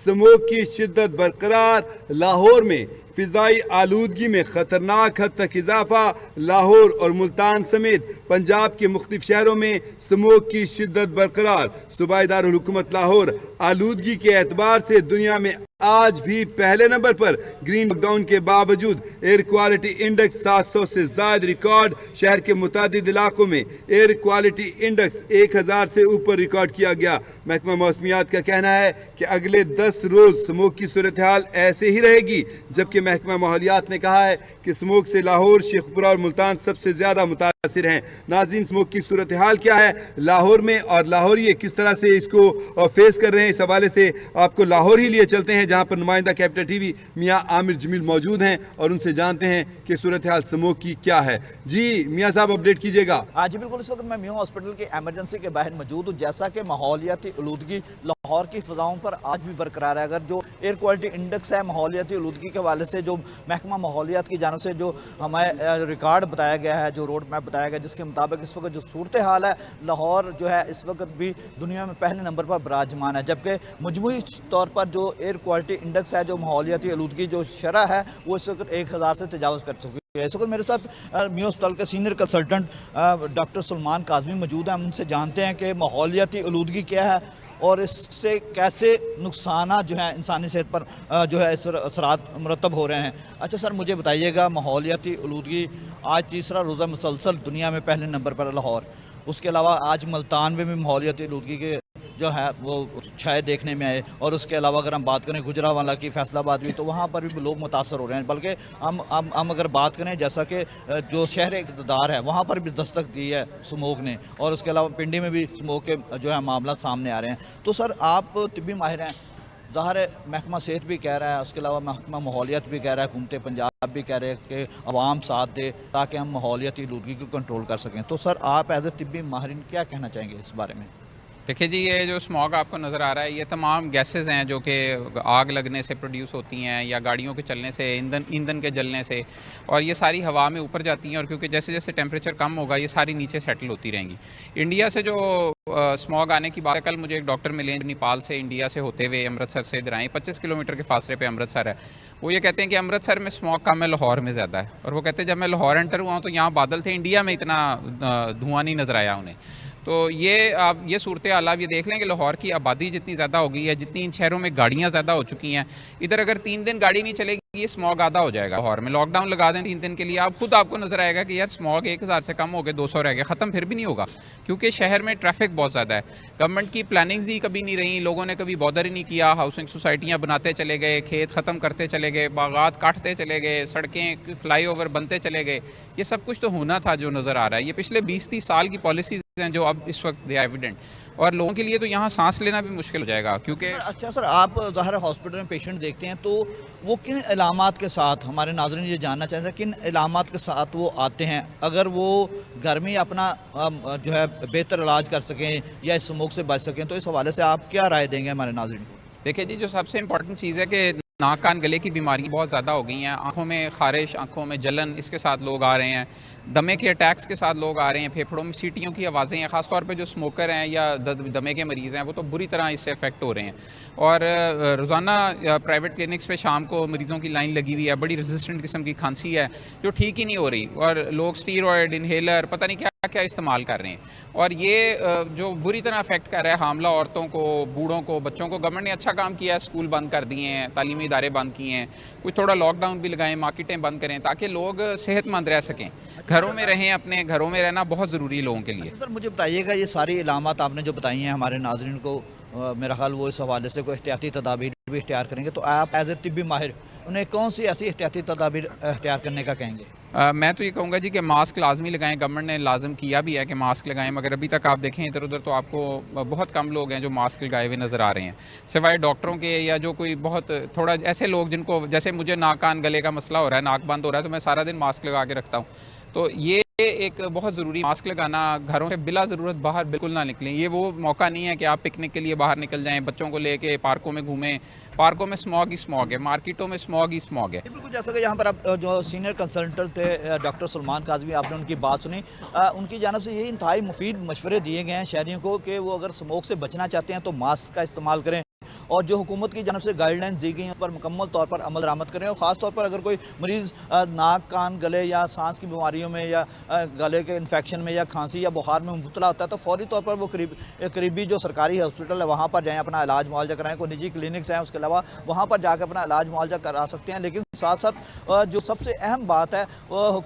Smoke की शिद्दत बरकरार, लाहौर में फिजाई आलूदगी में खतरनाक हद तक इजाफा, लाहौर और मुल्तान समेत पंजाब के मुख्तलिफ शहरों में स्मोक की शिद्दत बरकरार। सूबाई दारुल हुकूमत लाहौर आलूदगी के एतबार से दुनिया में आज भी पहले नंबर पर। ग्रीन लॉकडाउन के बावजूद एयर क्वालिटी इंडेक्स 700 से ज्यादा रिकॉर्ड। शहर के मुतादिद इलाकों में एयर क्वालिटी इंडेक्स 1000 से ऊपर रिकॉर्ड किया गया। महकमा मौसमियात का कहना है कि अगले 10 रोज स्मोक की सूरत हाल ऐसे ही रहेगी, जबकि महकमा माहौलियात ने कहा है कि स्मोक से लाहौर, शेखपुरा और मुल्तान सबसे ज्यादा मुतासिर हैं। नाज़रीन, स्मोक की सूरत हाल क्या है लाहौर में और लाहौरी किस तरह से इसको फेस कर रहे हैं, इस हवाले से आपको लाहौर ही लिए चलते हैं, जहां पर नुमाइंदा कैपिटल टीवी मियां आमिर जमील मौजूद हैं और उनसे जानते हैं कि सूरत हाल स्मोक की क्या है। जी मियां साहब, अपडेट कीजिएगा। जी बिल्कुल, इस वक्त मैं मियां हॉस्पिटल के एमरजेंसी के बाहर मौजूद हूँ। जैसा कि माहौलियाती आलूदगी लाहौर की फ़ज़ाओं पर आज भी बरकरार है। अगर जो एयर क्वालिटी इंडेक्स है माहौलियाती आलूदगी के हवाले से, जो महकमा माहौलियात की जानब से जो हमें रिकॉर्ड बताया गया है, जो रोड मैप बताया गया, जिसके मुताबिक इस वक्त जो सूरत हाल है लाहौर जो है इस वक्त भी दुनिया में पहले नंबर पर बराजमान है। जबकि मजमूई तौर पर जो एयर क्वालिटी इंडेक्स है, जो माहौलियाती आलूदगी जो शरह है, वो इस वक्त 1000 से तजावज़ कर चुकी है। इस वक्त मेरे साथ मियां हॉस्पिटल के senior consultant doctor Salman Kazmi मौजूद हैं। हम उनसे जानते हैं कि माहौलियाती आलूदगी क्या है और इससे कैसे नुकसान जो है इंसानी सेहत पर जो है असरात मुरतब हो रहे हैं। अच्छा सर, मुझे बताइएगा, माहौलियाती आलूदगी आज तीसरा रोज़ा मुसलसल दुनिया में पहले नंबर पर लाहौर, उसके अलावा आज मुल्तान में भी माहौलियाती आलूदगी के जो है वो छाए देखने में आए, और उसके अलावा अगर हम बात करें गुजरांवाला की, फैसलाबाद भी, तो वहाँ पर भी लोग मुतासर हो रहे हैं। बल्कि हम अगर बात करें जैसा कि जो शहर इक़्तिदार है वहाँ पर भी दस्तक दी है स्मोक ने, और उसके अलावा पिंडी में भी स्मोक के जो है मामला सामने आ रहे हैं। तो सर, आप तिब्बी माहिर हैं, ज़ाहिर है महकमा सेहत भी कह रहा है, उसके अलावा महकमा माहौलियात भी कह रहा है, हुकूमत पंजाब भी कह रहे हैं कि अवाम साथ दे ताकि हम माहौलियाती आलूदगी को कंट्रोल कर सकें। तो सर, आप एज ए तिब्बी माहिरीन क्या कहना चाहेंगे इस बारे में? देखिए जी, ये जो स्मॉग आपको नज़र आ रहा है, ये तमाम गैसेस हैं जो कि आग लगने से प्रोड्यूस होती हैं या गाड़ियों के चलने से, ईंधन के जलने से, और ये सारी हवा में ऊपर जाती हैं। और क्योंकि जैसे जैसे टेम्परेचर कम होगा ये सारी नीचे सेटल होती रहेंगी। इंडिया से जो स्मॉग आने की बात है, कल मुझे एक डॉक्टर मिले नेपाल से, इंडिया से होते हुए अमृतसर से इधर आए, 25 किलोमीटर के फासले पे अमृतसर है। वो ये कहते हैं कि अमृतसर में स्मॉग कम है, लाहौर में ज़्यादा है। और वो कहते हैं जब मैं लाहौर एंटर हुआ हूँ तो यहाँ बादल थे, इंडिया में इतना धुआं नहीं नज़र आया उन्हें। तो ये आप ये सूरत हाल आप ये देख लें कि लाहौर की आबादी जितनी ज़्यादा हो गई है, जितनी इन शहरों में गाड़ियाँ ज़्यादा हो चुकी हैं, इधर अगर 3 दिन गाड़ी नहीं चलेगी ये स्मॉग आधा हो जाएगा। लाहौर में लॉकडाउन लगा दें 3 दिन के लिए, आप खुद आपको नज़र आएगा कि यार स्मॉग 1000 से कम हो गए, 200 रह गया, ख़त्म फिर भी नहीं होगा, क्योंकि शहर में ट्रैफिक बहुत ज़्यादा है। गवर्नमेंट की प्लानिंग्स ही कभी नहीं रही, लोगों ने कभी बॉदर ही नहीं किया, हाउसिंग सोसाइटियाँ बनाते चले गए, खेत ख़त्म करते चले गए, बागात काटते चले गए, सड़कें फ्लाई ओवर बनते चले गए। ये सब कुछ तो होना था जो नज़र आ रहा है। ये पिछले 20-30 साल की पॉलिसीज़ हैं जो अब इस वक्त दे एविडेंट, और लोगों के लिए तो यहाँ सांस लेना भी मुश्किल हो जाएगा क्योंकि। अच्छा सर, आप ज़ाहिर हॉस्पिटल में पेशेंट देखते हैं तो वो किन इलामात के साथ, हमारे नाज़रीन ये जानना चाहते हैं किन इलामात के साथ वो आते हैं, अगर वो घर में अपना जो है बेहतर इलाज कर सकें या इस स्मोक से बच सकें, तो इस हवाले से आप क्या राय देंगे हमारे नाज़रीन को? देखिए जी, जो सबसे इम्पॉर्टेंट चीज़ है कि नाक कान गले की बीमारी बहुत ज़्यादा हो गई हैं, आँखों में खारिश, आँखों में जलन, इसके साथ लोग आ रहे हैं, दमे के अटैक्स के साथ लोग आ रहे हैं, फेफड़ों में सीटियों की आवाज़ें हैं, ख़ासतौर पे जो स्मोकर हैं या दमे के मरीज़ हैं वो तो बुरी तरह इससे अफेक्ट हो रहे हैं। और रोज़ाना प्राइवेट क्लिनिक्स पे शाम को मरीज़ों की लाइन लगी हुई है, बड़ी रेजिस्टेंट किस्म की खांसी है जो ठीक ही नहीं हो रही, और लोग स्टीरॉयड, इन्हेलर, पता नहीं क्या क्या इस्तेमाल कर रहे हैं, और ये जो बुरी तरह अफेक्ट कर रहा है हामला औरतों को, बूढ़ों को, बच्चों को। गवर्नमेंट ने अच्छा काम किया है, स्कूल बंद कर दिए हैं, तालीमी इदारे बंद किए हैं, कुछ थोड़ा लॉकडाउन भी लगाएं, मार्केटें बंद करें ताकि लोग सेहतमंद रह सकें, घरों में रहें, अपने घरों में रहना बहुत ज़रूरी है लोगों के लिए। सर मुझे बताइएगा, ये सारी इलामात आपने जो बताई हैं हमारे नाज़रीन को, मेरा ख्याल वो इस हवाले से कोई एहतियाती तदाबीर भी इख्तियार करेंगे, तो आप एज ए तिब्बी माहिर उन्हें कौन सी ऐसी एहतियाती तदाबीर इख्तियार करने का कहेंगे? मैं तो ये कहूँगा जी कि मास्क लाजमी लगाएं, गवर्नमेंट ने लाजम किया भी है कि मास्क लगाएं, मगर अभी तक आप देखें इधर उधर तो आपको बहुत कम लोग हैं जो मास्क लगाए हुए नज़र आ रहे हैं, सिवाय डॉक्टरों के या जो कोई बहुत थोड़ा ऐसे लोग जिनको, जैसे मुझे नाक कान गले का मसला हो रहा है, नाक बंद हो रहा है, तो मैं सारा दिन मास्क लगा के रखता हूँ। तो ये एक बहुत ज़रूरी, मास्क लगाना, घरों से बिला ज़रूरत बाहर बिल्कुल ना निकलें। ये वो मौका नहीं है कि आप पिकनिक के लिए बाहर निकल जाएं, बच्चों को लेके पार्कों में घूमें, पार्कों में स्मॉग ही स्मॉग है, मार्केटों में स्मॉग ही स्मॉग है। बिल्कुल, जैसा कि यहाँ पर आप जो सीनियर कंसल्टेंट थे डॉक्टर सलमान काज़मी, आपने उनकी बात सुनी, उनकी जानब से ये इंतहाई मुफीद मशवरे दिए गए हैं शहरियों को कि वो अगर स्मोक से बचना चाहते हैं तो मास्क का इस्तेमाल करें, اور جو حکومت کی جانب سے گائیڈ لائنز دی گئی ہیں پر مکمل طور پر عمل درآمد کریں، اور خاص طور پر اگر کوئی مریض ناک کان گلے یا سانس کی بیماریوں میں یا گلے کے انفیکشن میں یا کھانسی یا بخار میں مبتلا ہوتا ہے تو فوری طور پر وہ قریبی جو سرکاری ہاسپٹل ہے وہاں پر جائیں، اپنا علاج معالجہ کرائیں. کوئی نجی کلینکس ہیں اس کے علاوہ وہاں پر جا کے اپنا علاج معالجہ کرا سکتے ہیں. لیکن ساتھ ساتھ جو سب سے اہم بات ہے وہ